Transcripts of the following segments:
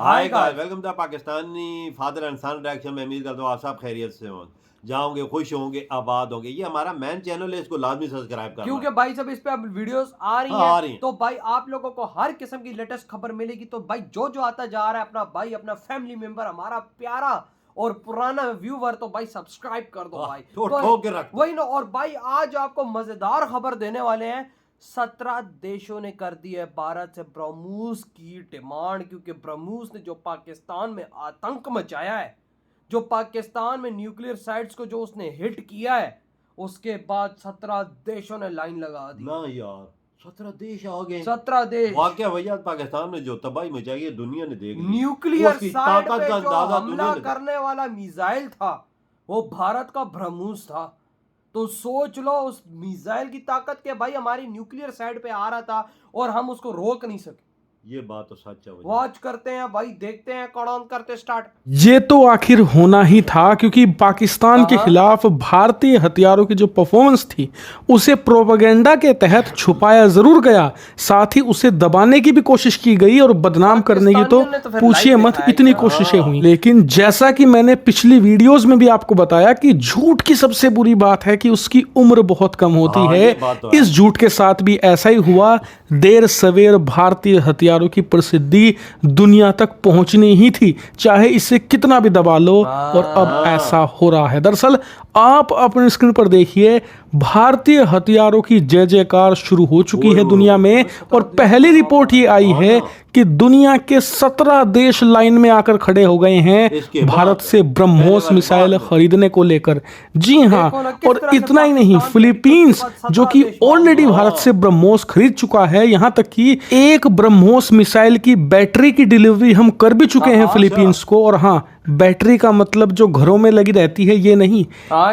Hi guys, welcome to Pakistani father and son direction में। उम्मीद करता हूँ आप सब खैरियत से हों, जाओगे, खुश होंगे, आबाद होंगे। ये हमारा मेन चैनल है, इसको लाजमी सब्सक्राइब करना। क्योंकि भाई जब इस पे अब वीडियोस आ रही हाँ, हैं तो भाई आप लोगों को हर किस्म की लेटेस्ट खबर मिलेगी। तो भाई जो जो आता जा रहा है अपना भाई अपना फैमिली मेंबर हमारा प्यारा और पुराना व्यूवर तो भाई सब्सक्राइब कर दो भाई। तो वही ना। और भाई आज आपको मजेदार खबर देने वाले हैं। 17 देशों ने कर दी है भारत से ब्रह्मोस की डिमांड, क्योंकि ब्रह्मोस ने जो पाकिस्तान में आतंक मचाया है, जो पाकिस्तान में न्यूक्लियर साइट्स को जो उसने हिट किया है, उसके बाद 17 देशों ने लाइन लगा दी। ना यार, 17 देश आ गए। 17 देश। वाकया भैया, पाकिस्तान में जो तबाही मचाई है दुनिया ने देख ली। न्यूक्लियर उसकी साइट ताकत पे का जो अंदाजा हमला दुनिया करने वाला मिसाइल था वो भारत का ब्रह्मोस था। तो सोच लो उस मिसाइल की ताकत के भाई हमारी न्यूक्लियर साइट पे आ रहा था और हम उसको रोक नहीं सके। ये बात तो सच है। वॉच करते हैं भाई, देखते हैं, कौन करते स्टार्ट। ये तो आखिर होना ही था, क्योंकि पाकिस्तान के खिलाफ भारतीय हथियारों की जो परफॉर्मेंस थी उसे प्रोपेगेंडा के तहत छुपाया जरूर गया, साथ ही उसे दबाने की भी कोशिश की गई और बदनाम करने की तो पूछिए मत, इतनी कोशिशें हुई। लेकिन जैसा कि मैंने पिछली वीडियोस में भी आपको बताया कि झूठ की सबसे बुरी बात है कि उसकी उम्र बहुत कम होती है। इस झूठ के साथ भी ऐसा ही हुआ। देर सवेर भारतीय हथियारों की प्रसिद्धि दुनिया तक पहुंचनी ही थी, चाहे इसे कितना भी दबा लो, और अब ऐसा हो रहा है। दरअसल आप अपने स्क्रीन पर देखिए, भारतीय हथियारों की जय जयकार शुरू हो चुकी है दुनिया में। और पहली रिपोर्ट ये आई है कि दुनिया के 17 देश लाइन में आकर खड़े हो गए हैं भारत से ब्रह्मोस मिसाइल खरीदने को लेकर। जी हाँ, और इतना ही नहीं, फिलीपींस जो कि ऑलरेडी भारत से ब्रह्मोस खरीद चुका है, यहां तक कि एक ब्रह्मोस मिसाइल की बैटरी की डिलीवरी हम कर भी चुके हैं फिलीपींस को। और हाँ, बैटरी का मतलब जो घरों में लगी रहती है ये नहीं,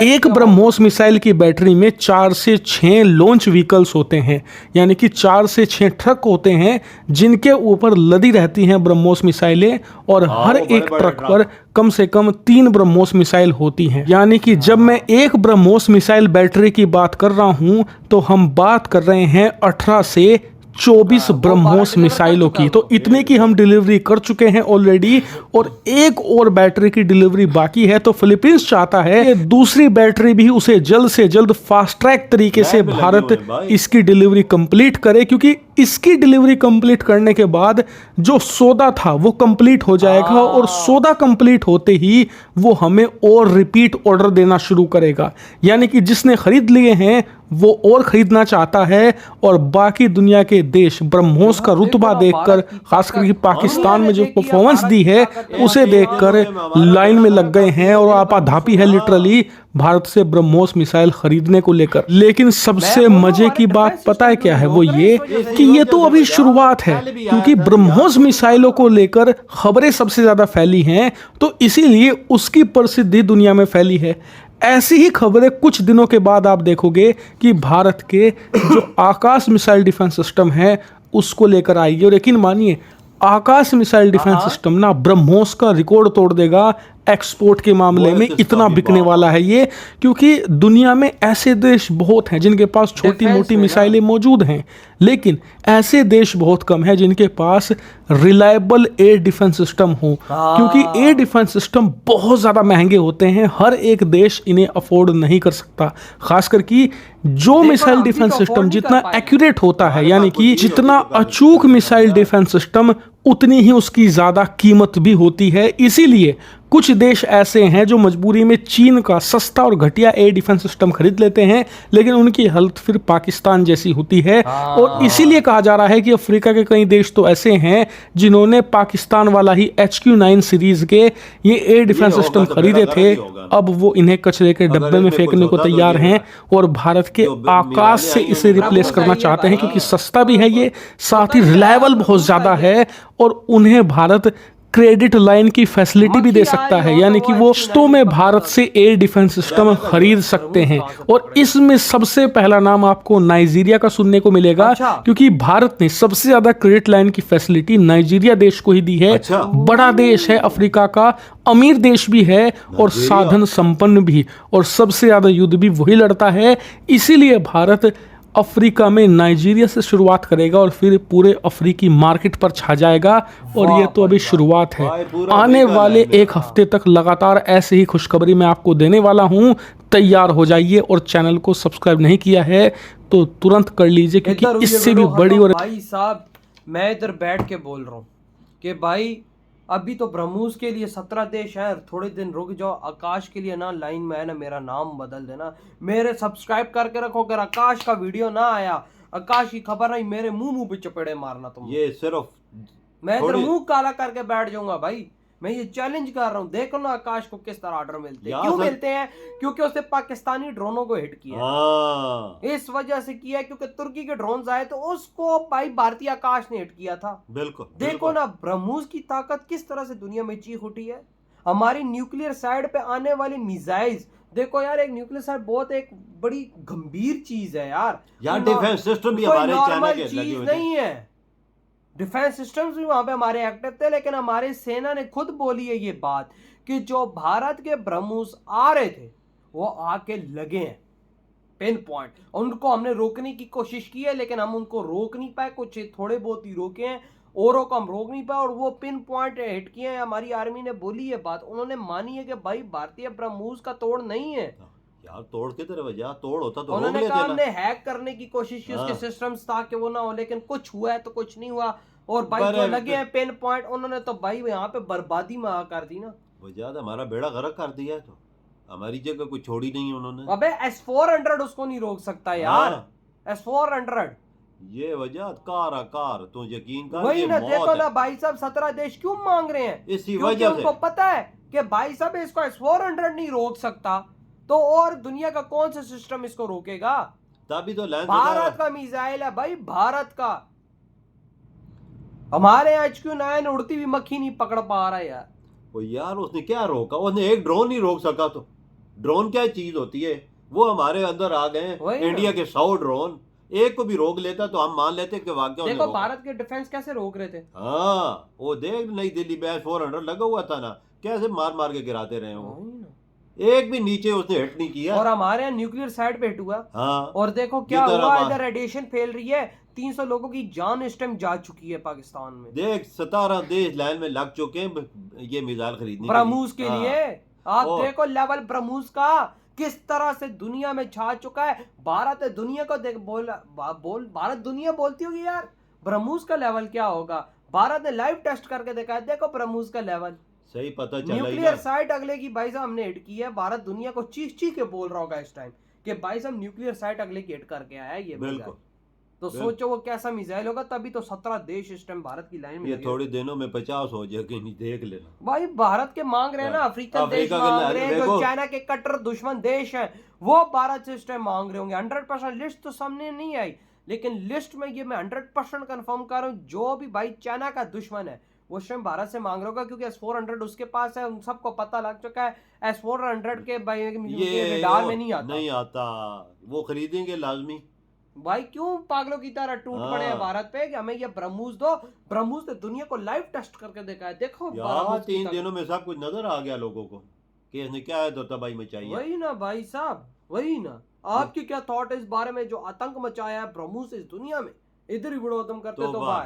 एक ब्रह्मोस मिसाइल की बैटरी में 4 से 6 लॉन्च व्हीकल्स होते हैं, यानी कि 4 से 6 ट्रक होते हैं जिनके ऊपर लदी रहती हैं ब्रह्मोस मिसाइलें। और हर एक ट्रक पर कम से कम 3 ब्रह्मोस मिसाइल होती हैं। यानी कि जब मैं एक ब्रह्मोस मिसाइल बैटरी की बात कर रहा हूं तो हम बात कर रहे हैं 18 से 24 ब्रह्मोस मिसाइलों की। तो इतने की हम डिलीवरी कर चुके हैं ऑलरेडी, और एक और बैटरी की डिलीवरी बाकी है। तो फिलीपींस चाहता है कि दूसरी बैटरी भी उसे जल्द से जल्द फास्ट ट्रैक तरीके से भारत इसकी डिलीवरी कंप्लीट करे, क्योंकि इसकी डिलीवरी कंप्लीट करने के बाद जो सौदा था वो कंप्लीट हो जाएगा, और सौदा कंप्लीट होते ही वो हमें और रिपीट ऑर्डर देना शुरू करेगा। यानी कि जिसने खरीद लिए हैं वो और खरीदना चाहता है, और बाकी दुनिया के देश ब्रह्मोस का रुतबा देखकर, खासकर पाकिस्तान में जो परफॉर्मेंस दी है उसे देखकर लाइन में लग गए हैं और आपाधापी है लिटरली भारत से ब्रह्मोस मिसाइल खरीदने को लेकर। लेकिन सबसे मजे की बात पता है क्या है? वो ये कि ये तो अभी शुरुआत है, क्योंकि ब्रह्मोस मिसाइलों को लेकर खबरें सबसे ज्यादा फैली हैं, तो इसीलिए उसकी प्रसिद्धि दुनिया में फैली है। ऐसी ही खबरें कुछ दिनों के बाद आप देखोगे कि भारत के जो आकाश मिसाइल डिफेंस सिस्टम है उसको लेकर आएगी। और यकीन मानिए, आकाश मिसाइल डिफेंस सिस्टम ना ब्रह्मोस का रिकॉर्ड तोड़ देगा एक्सपोर्ट के मामले में। इतना बिकने वाला है ये, क्योंकि दुनिया में ऐसे देश बहुत हैं जिनके पास छोटी मोटी मिसाइलें मौजूद हैं, लेकिन ऐसे देश बहुत कम हैं जिनके पास रिलायबल एयर डिफेंस सिस्टम हो, क्योंकि एयर डिफेंस सिस्टम बहुत ज़्यादा महंगे होते हैं। हर एक देश इन्हें अफोर्ड नहीं कर सकता, खासकर कि जो मिसाइल डिफेंस सिस्टम जितना एक्यूरेट होता है, यानी कि जितना अचूक मिसाइल डिफेंस सिस्टम उतनी ही उसकी ज़्यादा कीमत भी होती है। इसीलिए कुछ देश ऐसे हैं जो मजबूरी में चीन का सस्ता और घटिया एयर डिफेंस सिस्टम खरीद लेते हैं, लेकिन उनकी हालत फिर पाकिस्तान जैसी होती है। और इसीलिए कहा जा रहा है कि अफ्रीका के कई देश तो ऐसे हैं जिन्होंने पाकिस्तान वाला ही HQ-9 सीरीज के ये एयर डिफेंस सिस्टम खरीदे थे, अब वो इन्हें कचरे के डब्बे में फेंकने को तैयार हैं और भारत के आकाश से इसे रिप्लेस करना चाहते हैं, क्योंकि सस्ता भी है ये, साथ ही रिलायबल बहुत ज़्यादा है, और उन्हें भारत क्रेडिट लाइन की फैसिलिटी भी दे सकता है, यानी कि वो किस्तों में भारत से एयर डिफेंस सिस्टम खरीद सकते हैं। और इसमें सबसे पहला नाम आपको नाइजीरिया का सुनने को मिलेगा, क्योंकि भारत ने सबसे ज्यादा क्रेडिट लाइन की फैसिलिटी नाइजीरिया देश को ही दी है। बड़ा देश है, अफ्रीका का अमीर देश भी है और साधन संपन्न भी, और सबसे ज्यादा युद्ध भी वही लड़ता है। इसीलिए भारत अफ्रीका में नाइजीरिया से शुरुआत करेगा और फिर पूरे अफ्रीकी मार्केट पर छा जाएगा। और ये तो अभी शुरुआत है, भाई पूरा आने अफ्रीका वाले लैंड है। एक हफ्ते तक लगातार ऐसे ही खुशखबरी मैं आपको देने वाला हूँ। तैयार हो जाइए और चैनल को सब्सक्राइब नहीं किया है तो तुरंत कर लीजिए, इधर क्योंकि हुई इससे भी वीडियो बड़ी खत्म। और भाई साहब मैं इधर बैठ के बोल रहा हूँ कि भाई अभी तो ब्रह्मोस के लिए 17 देश हैं, थोड़े दिन रुक जाओ। आकाश के लिए ना लाइन में है ना, मेरा नाम बदल देना, मेरे सब्सक्राइब करके रखो। अगर आकाश का वीडियो ना आया, आकाश की खबर नहीं, मेरे मुंह पे चपेड़े मारना तुम। ये सिर्फ मैं इधर थोड़ी- मुंह काला करके बैठ जाऊंगा भाई। मैं ये चैलेंज कर रहा हूँ, देखो ना आकाश को किस तरह ऑर्डर मिलते हैं। यार क्यों सर- मिलते हैं? क्योंकि उसने पाकिस्तानी ड्रोनों को हिट किया है। हाँ इस वजह से किया है, क्योंकि तुर्की के ड्रोन आए तो उसको भाई भारतीय आकाश ने हिट किया था। बिल्कुल देखो बिल्कुल। ना ब्रह्मोस की ताकत किस तरह से दुनिया में चीख उठी है। हमारी न्यूक्लियर साइड पे आने वाली मिसाइल्स, देखो यार, एक न्यूक्लियर साइड बहुत एक बड़ी गंभीर चीज है यार। यार कोई डिफेंस सिस्टम भी कोई हमारे चाइना नॉर्मल के लगे चीज हुए थे। नहीं है। डिफेंस सिस्टम्स भी वहां पे हमारे एक्टिव थे, लेकिन हमारे सेना ने खुद बोली है ये बात कि जो भारत के ब्रह्मोस आ रहे थे वो आके लगे हैं पिन पॉइंट। उनको हमने रोकने की कोशिश की है, लेकिन हम उनको रोक नहीं पाए। कुछ थोड़े बहुत ही रोके हैं, औरों को हम रोक नहीं पाए, और वो पिन पॉइंट हिट किए हैं। हमारी आर्मी ने बोली है बात, उन्होंने मानी है कि भाई भारतीय ब्रह्मोस का तोड़ नहीं है। यार तोड़ के तरफ वजह तोड़ होता तो रोक उन्होंने लेते कहा ना। हमने हैक करने की कोशिश की उसके हाँ। सिस्टम्स ताकि वो ना हो, लेकिन कुछ हुआ है तो कुछ नहीं हुआ। और भाई पर- जो लगे हैं पिन पॉइंट, उन्होंने तो भाई यहाँ पे बर्बादी में कर दी ना। वजह तो हमारा बेड़ा गर्क कर दिया है, तो हमारी जगह कोई छोड़ी नहीं है उन्होंने। अबे S-400 उसको नहीं रोक सकता यार। हाँ। S-400 ये वजह कार तो यकीन कर, वही ये ना। मौत देखो है। ना भाई साहब 17 देश क्यों मांग रहे हैं? इसी क्योंकि वजह उनको से पता है कि भाई साहब इसको S-400 नहीं रोक सकता, तो और दुनिया का कौन सा सिस्टम इसको रोकेगा? तभी तो लैंड भारत का मिसाइल है भाई, भारत का। हमारे यहाँ HQ-9 उड़ती हुई मक्खी नहीं पकड़ पा रहा है यार। वो यार उसने क्या रोका? उसने एक ड्रोन नहीं रोक सका। तो ड्रोन क्या चीज होती है? वो हमारे अंदर आ गए वही ना। इंडिया के 100 ड्रोन, एक को भी रोक लेता तो हम मान लेते कि वाकई उसने देखो रोका। भारत के डिफेंस कैसे रोक रहे थे। हाँ वो देख, नई दिल्ली में 400 लगा हुआ था ना, कैसे मार मार के गिराते रहे वो। वही ना। एक भी नीचे उसने हिट नहीं किया। और हमारे यहाँ न्यूक्लियर साइड पे हिट हुआ। हाँ और देखो क्या जिधर हुआ, हमारे- इधर रेडिएशन फैल रही है। 300 लोगों की जान इस टाइम जा चुकी है पाकिस्तान में, देख 17 देश लाइन में लग चुके हैं ये मिसाइल खरीदने ब्रह्मोस के हाँ। लिए। आप और- देखो लेवल ब्रह्मोस का किस तरह से दुनिया में छा चुका है। भारत दुनिया को देख भारत दुनिया बोलती होगी यार ब्रह्मोस का लेवल क्या होगा। भारत ने लाइव टेस्ट करके देखा है, देखो ब्रह्मोस का लेवल। सही पता चला ही न्यूक्लियर ना। साइट अगले की भाई साहब हमने हिट की है। भारत दुनिया को चीख चीख के बोल रहा होगा इस टाइम कि भाई साहब न्यूक्लियर साइट अगले की हिट करके आया है ये बिल्कुल मिसाइल। तो बिल्कुल। सोचो वो कैसा मिसाइल होगा। तभी तो 17 देश इस टाइम भारत की लाइन में ये लगे। थोड़े दिनों में 50 हो जाएगी, नहीं देख लेना। भाई भारत के मांग रहे हैं ना, अफ्रीकन देश अफ्रीका के मांग रहे हैं, जो देखो। चाइना के कट्टर दुश्मन देश हैं वो भारत से इस टाइम मांग रहे होंगे। 100% लिस्ट तो सामने नहीं आई, लेकिन लिस्ट में ये मैं 100% कंफर्म कर रहा हूँ, जो भी भाई चाइना का दुश्मन है वो इस टाइम भारत से मांग रहा होगा, क्योंकि S-400 उसके पास है। उन सबको पता लग चुका है S-400 के भाई ये रडार में नहीं आता। नहीं आता, वो खरीदेंगे लाजमी। भाई क्यों पागलों की तरह टूट पड़े हैं हाँ। भारत पे कि हमें ये ब्रह्मोस दो। ब्रह्मोस ने दुनिया को लाइव टेस्ट करके देखा है, देखो यार ब्रह्मोस की 3 ताकत। दिनों में सब कुछ नजर आ गया लोगों को कि इसने क्या है तो तबाही मचाई है। वही ना भाई साहब, वही ना। आपकी क्या थॉट है इस बारे में, जो आतंक मचाया है ब्रह्मोस इस दुनिया में? इधर ही वीडियो खत्म करते तो तो वाह। बाय।